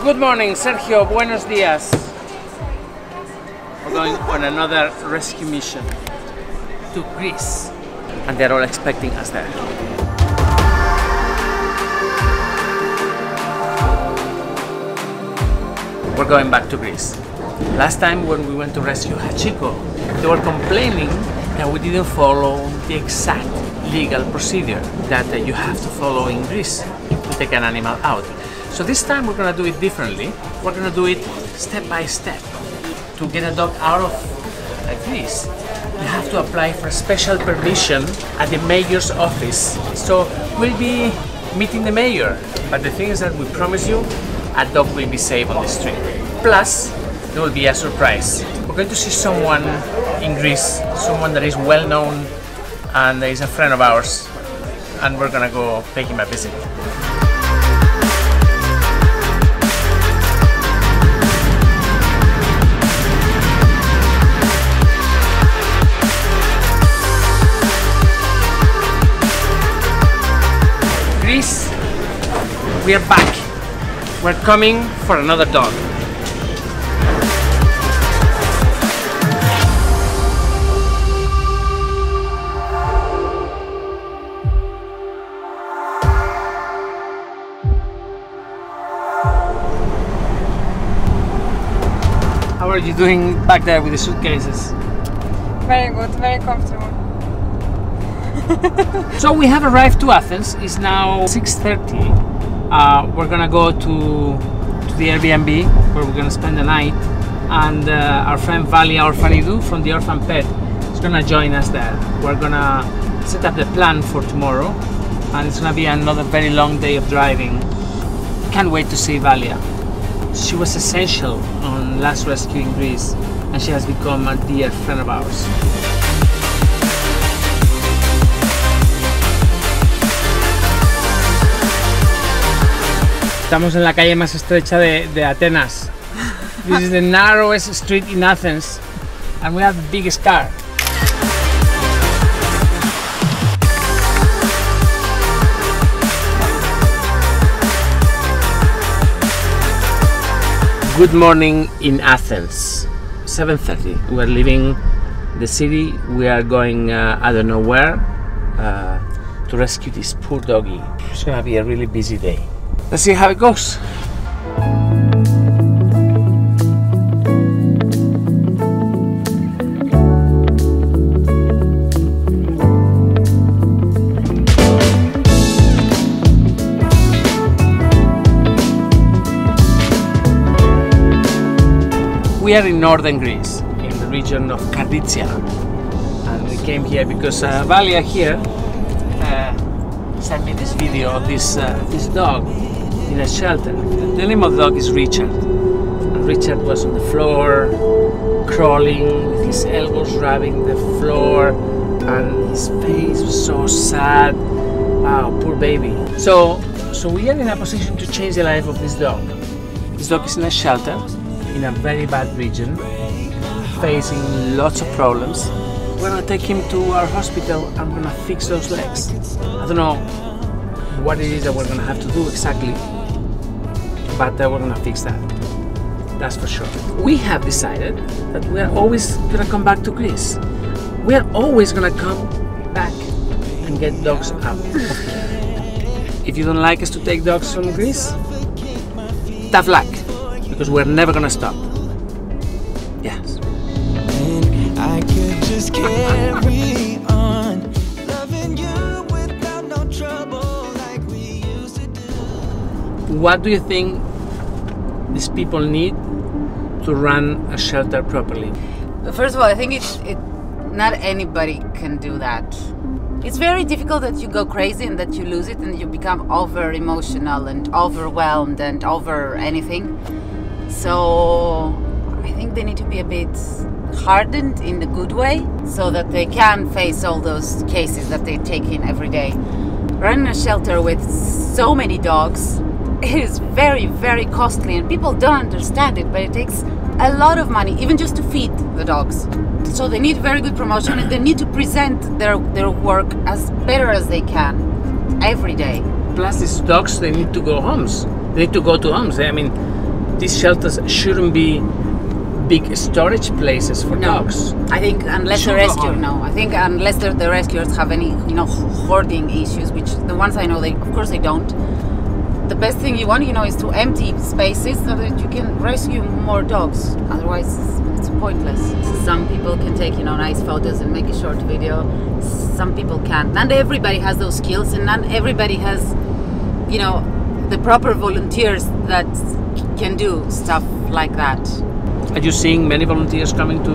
Good morning, Sergio. Buenos días. We're going on another rescue mission to Greece, and they're all expecting us there. We're going back to Greece. Last time when we went to rescue Hachiko, they were complaining that we didn't follow the exact legal procedure that you have to follow in Greece to take an animal out. So this time we're going to do it differently. We're going to do it step by step. To get a dog out of Greece, you have to apply for special permission at the mayor's office. So we'll be meeting the mayor, but the thing is that we promise you a dog will be safe on the street. Plus, there will be a surprise. We're going to see someone in Greece, someone that is well known and is a friend of ours, and we're gonna go pay him a visit. Greece, we are back. We're coming for another dog. How are you doing back there with the suitcases? Very good, very comfortable. So we have arrived to Athens. It's now 6:30. We're gonna go to the Airbnb where we're gonna spend the night, and our friend Valia Orfanidou from the Orphan Pet is gonna join us there. We're gonna set up the plan for tomorrow, and it's gonna be another very long day of driving. Can't wait to see Valia. She was essential on last rescue in Greece, and she has become a dear friend of ours. Estamos en la calle más estrecha de Atenas. This is the narrowest street in Athens, and we have the biggest car. Good morning in Athens. 7:30. We're leaving the city. We are going I don't know where to rescue this poor doggy. It's gonna be a really busy day. Let's see how it goes. We are in northern Greece, in the region of Karditsia, and we came here because Valia here sent me this video of this dog in a shelter. The name of the dog is Richard, and Richard was on the floor, crawling with his elbows rubbing the floor, and his face was so sad. Wow, poor baby. So we are in a position to change the life of this dog. This dog is in a shelter in a very bad region, facing lots of problems. We're gonna take him to our hospital and we're gonna fix those legs. I don't know what it is that we're gonna have to do exactly, but we're gonna fix that. That's for sure. We have decided that we are always gonna come back to Greece. We are always gonna come back and get dogs out of here. If you don't like us to take dogs from Greece, tough luck, because we're never gonna stop. Yes. I could just carry on, loving you without no trouble like we used to do. What do you think these people need to run a shelter properly? First of all, I think not anybody can do that. It's very difficult that you go crazy and that you lose it and you become over emotional and overwhelmed and over anything. So I think they need to be a bit hardened in the good way so that they can face all those cases that they take in every day. Running a shelter with so many dogs is very, very costly, and people don't understand it, but it takes a lot of money even just to feed the dogs. So they need very good promotion, and they need to present their work as better as they can every day. Plus these dogs, they need to go homes. They need to go to homes. I mean, these shelters shouldn't be big storage places for dogs. I think unless the rescuers have any, hoarding issues, which the ones I know, of course they don't. The best thing you want, is to empty spaces so that you can rescue more dogs. Otherwise, it's pointless. Some people can take, nice photos and make a short video. Some people can't. Not everybody has those skills, and not everybody has, the proper volunteers that can do stuff like that. Are you seeing many volunteers coming to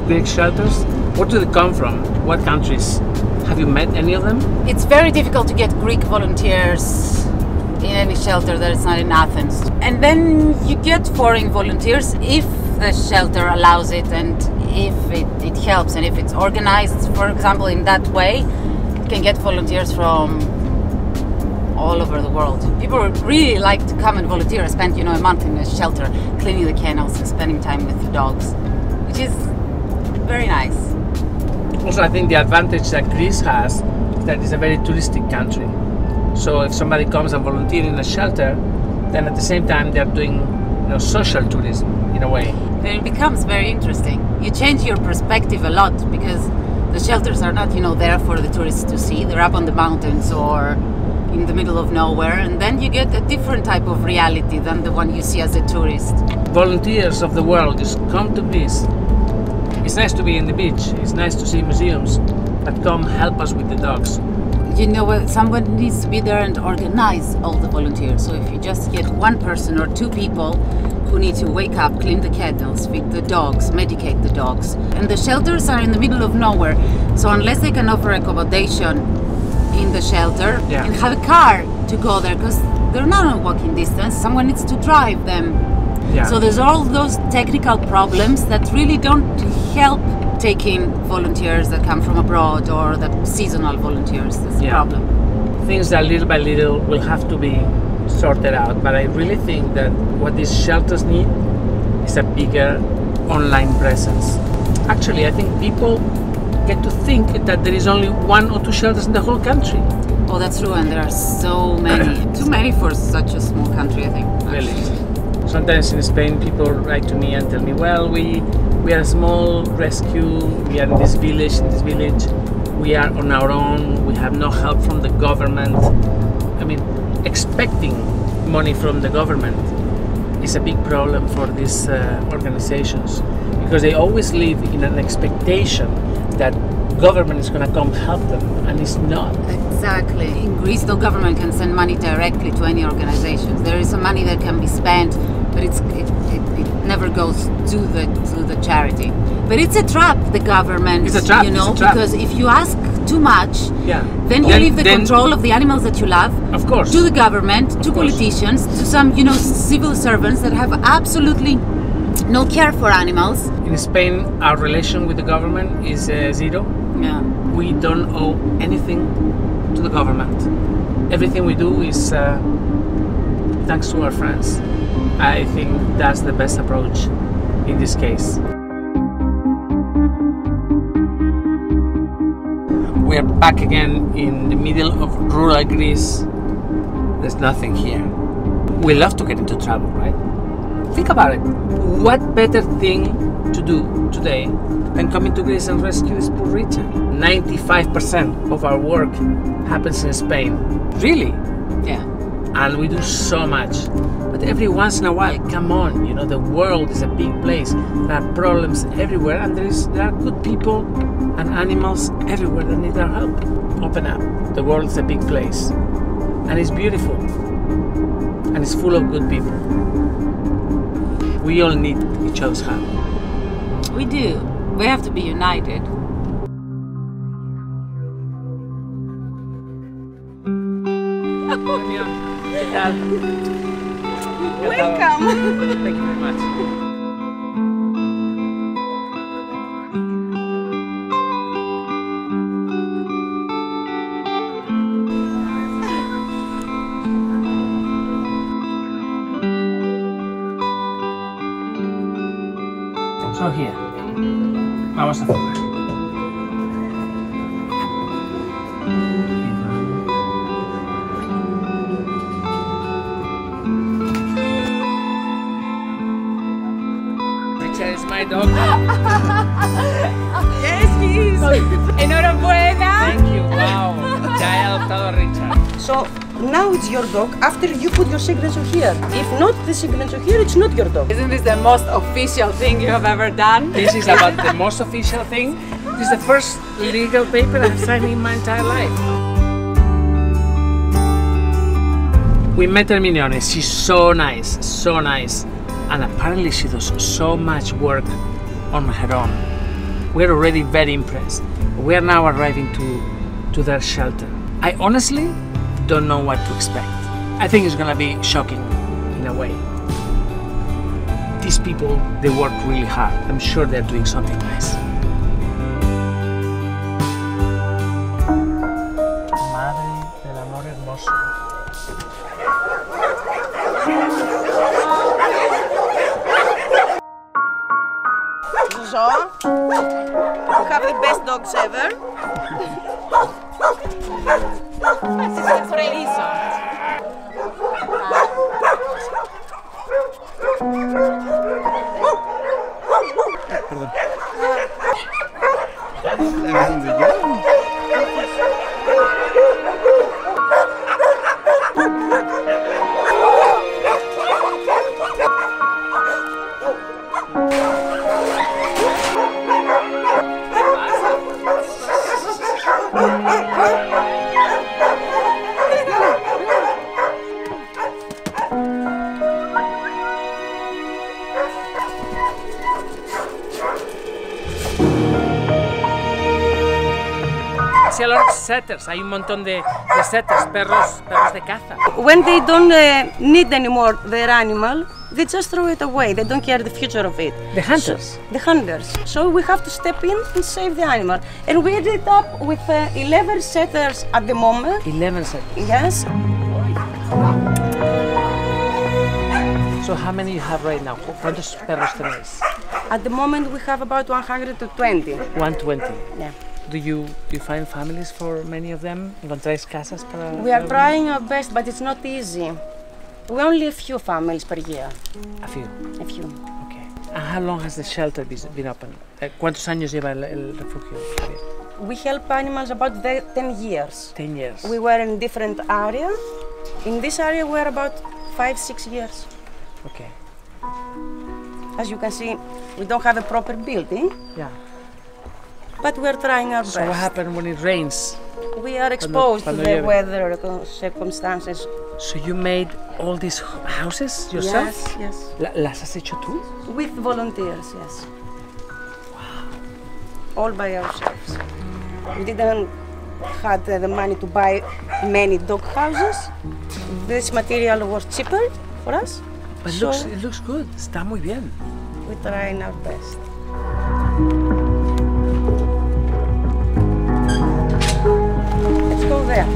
Greek shelters? Where do they come from? What countries? Have you met any of them? It's very difficult to get Greek volunteers in any shelter that is not in Athens. And then you get foreign volunteers if the shelter allows it and if it helps and if it's organized, for example, in that way, you can get volunteers from all over the world. People really like to come and volunteer and spend, a month in a shelter, cleaning the kennels and spending time with the dogs, which is very nice. Also, I think the advantage that Greece has is that it's a very touristic country. So if somebody comes and volunteers in a shelter, then at the same time they're doing, social tourism in a way. Then it becomes very interesting. You change your perspective a lot because the shelters are not, there for the tourists to see. They're up on the mountains or in the middle of nowhere, and then you get a different type of reality than the one you see as a tourist. Volunteers of the world just come to Greece. It's nice to be in the beach, it's nice to see museums, but come help us with the dogs. Someone needs to be there and organize all the volunteers. So if you just get one person or two people who need to wake up, clean the kennels, feed the dogs, medicate the dogs. And the shelters are in the middle of nowhere, so unless they can offer accommodation in the shelter and have a car to go there, because they're not on walking distance, someone needs to drive them. So there's all those technical problems that really don't help taking volunteers that come from abroad or the seasonal volunteers. That's the problem. Things that little by little will have to be sorted out, but I really think that what these shelters need is a bigger online presence. Actually, I think people get to think that there is only one or two shelters in the whole country. Oh, that's true, and there are so many. Too many for such a small country, I think. Really. Sometimes in Spain people write to me and tell me, well, we are a small rescue, we are in this village, we are on our own, we have no help from the government. I mean, expecting money from the government is a big problem for these organizations, because they always live in an expectation that government is going to come help them, and it's not. Exactly. In Greece, the government can send money directly to any organizations. There is some money that can be spent, but it never goes to the charity. But it's a trap, the government. It's a trap, because if you ask too much, then you leave the control of the animals that you love, of course, to the government, to politicians, to some, civil servants that have absolutely no care for animals. In Spain, our relation with the government is zero. Yeah. We don't owe anything to the government. Everything we do is thanks to our friends. I think that's the best approach in this case. We are back again in the middle of rural Greece. There's nothing here. We love to get into trouble, right? Think about it. What better thing to do today than come into Greece and rescue this poor region? 95% of our work happens in Spain. Really? Yeah. And we do so much. But every once in a while, come on, the world is a big place. There are problems everywhere, and there are good people and animals everywhere that need our help. Open up. The world is a big place. And it's beautiful. And it's full of good people. We all need each other's help. We do. We have to be united. Welcome. Thank you very much. So here, vamos a fumar. my dog. Yes, please. Enhorabuena! Thank you. Wow. Ya he adoptado a Richard. So now it's your dog after you put your signature here. If not the signature here, it's not your dog. Isn't this the most official thing you have ever done? This is about the most official thing. This is the first legal paper I've signed in my entire life. We met Hermione. She's so nice, so nice. And apparently she does so much work on her own. We're already very impressed. We are now arriving to their shelter. I honestly don't know what to expect. I think it's gonna be shocking in a way. These people, they work really hard. I'm sure they're doing something nice. Madre del amor hermoso. So you have the best dogs ever. Sí, a lot of setters. Hay un montón de setters, perros de caza. When they don't need anymore their animal, they just throw it away. They don't care the future of it. The hunters. The hunters. So we have to step in and save the animal. And we ended up with 11 setters at the moment. 11 setters. Yes. So how many you have right now? ¿Cuántos perros tenéis? At the moment we have about 120. 120. Yeah. Do you find families for many of them? ¿Encontráis casas para? We are trying our best, but it's not easy. We only a few families per year. A few. A few. Okay. And how long has the shelter been open? ¿Cuántos años lleva el refugio? We help animals about 10 years. 10 years. We were in different area. In this area we are about 5-6 years. Okay. As you can see, we don't have a proper building. Yeah. But we are trying our So best. what happens when it rains? We are exposed to the llueve. weather circumstances. So you made all these houses yourself? Yes, yes. ¿Las has hecho tú? With volunteers, yes. Wow. All by ourselves. We didn't have the money to buy many dog houses. This material was cheaper for us. But so it looks good. Está muy bien. we're trying our best. Let's go there.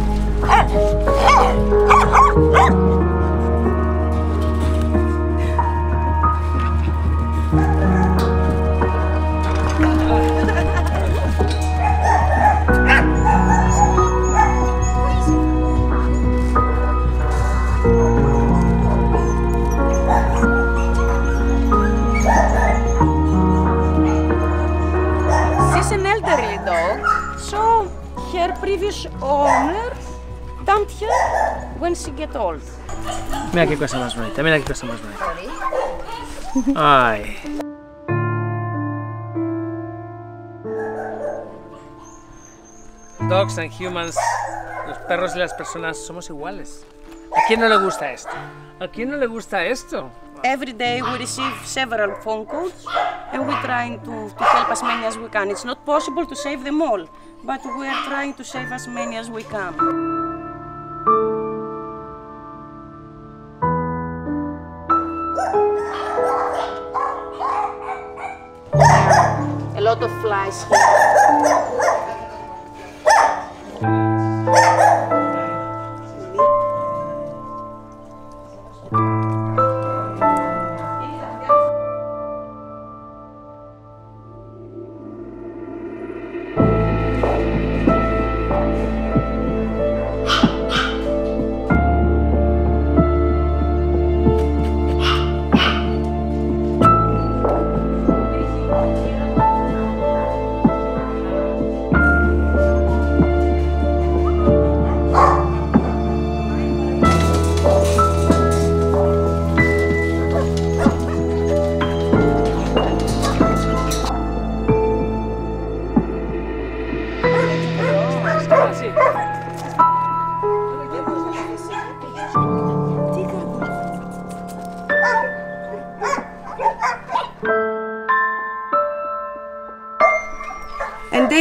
She's an elderly dog, so her previous owner dumped her when she get old. Mira qué cosa más bonita, mira qué cosa más bonita. Ay. Dogs and humans, los perros y las personas somos iguales. ¿A quién no le gusta esto? ¿A quién no le gusta esto? Every day we receive several phone calls and we're trying to help as many as we can. It's not possible to save them all, but we are trying to save as many as we can. A lot of flies here.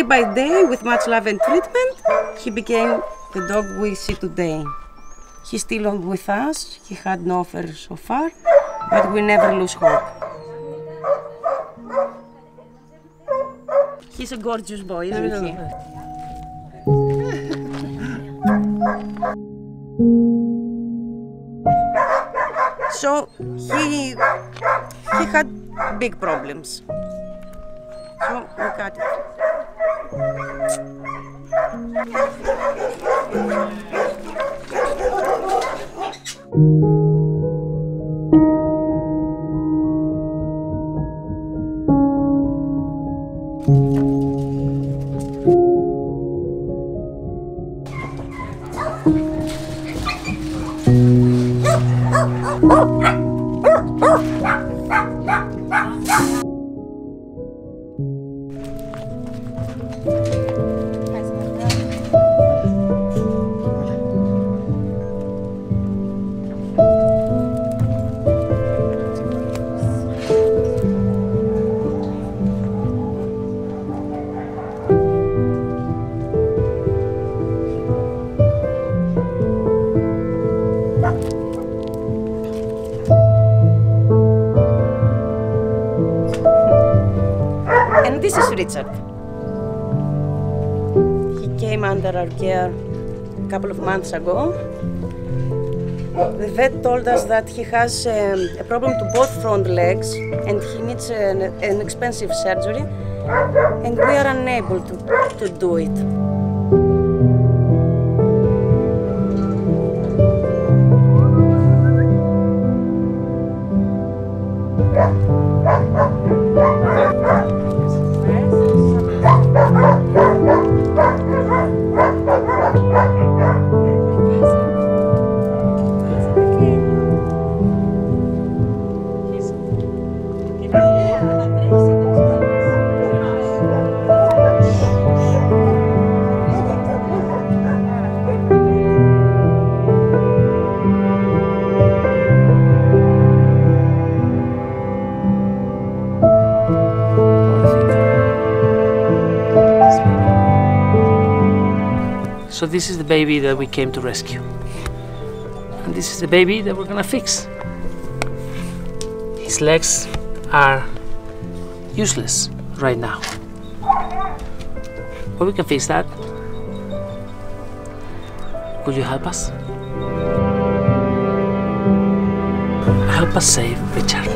day by day, with much love and treatment, he became the dog we see today. He's still on with us. He had no offer so far, but we never lose hope. He's a gorgeous boy, isn't he? So he had big problems. So we got it. And this is Richard. He came under our care a couple of months ago. The vet told us that he has a problem to both front legs and he needs an expensive surgery, and we are unable to do it. So this is the baby that we came to rescue. And this is the baby that we're gonna fix. His legs are useless right now. But we can fix that. Could you help us? Help us save Richard.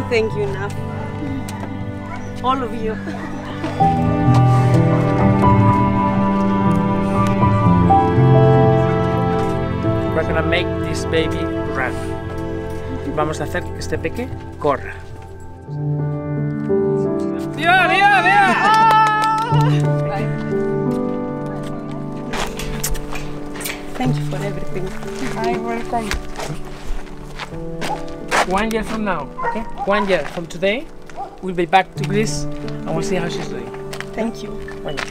Thank you enough. All of you. We're gonna make this baby run. Vamos a hacer que este peque corra. ¡Mira, mira, mira! Thank you for everything. Hi, welcome. 1 year from now, okay? 1 year from today, we'll be back to Greece and we'll see how she's doing. Thank you. 1 year.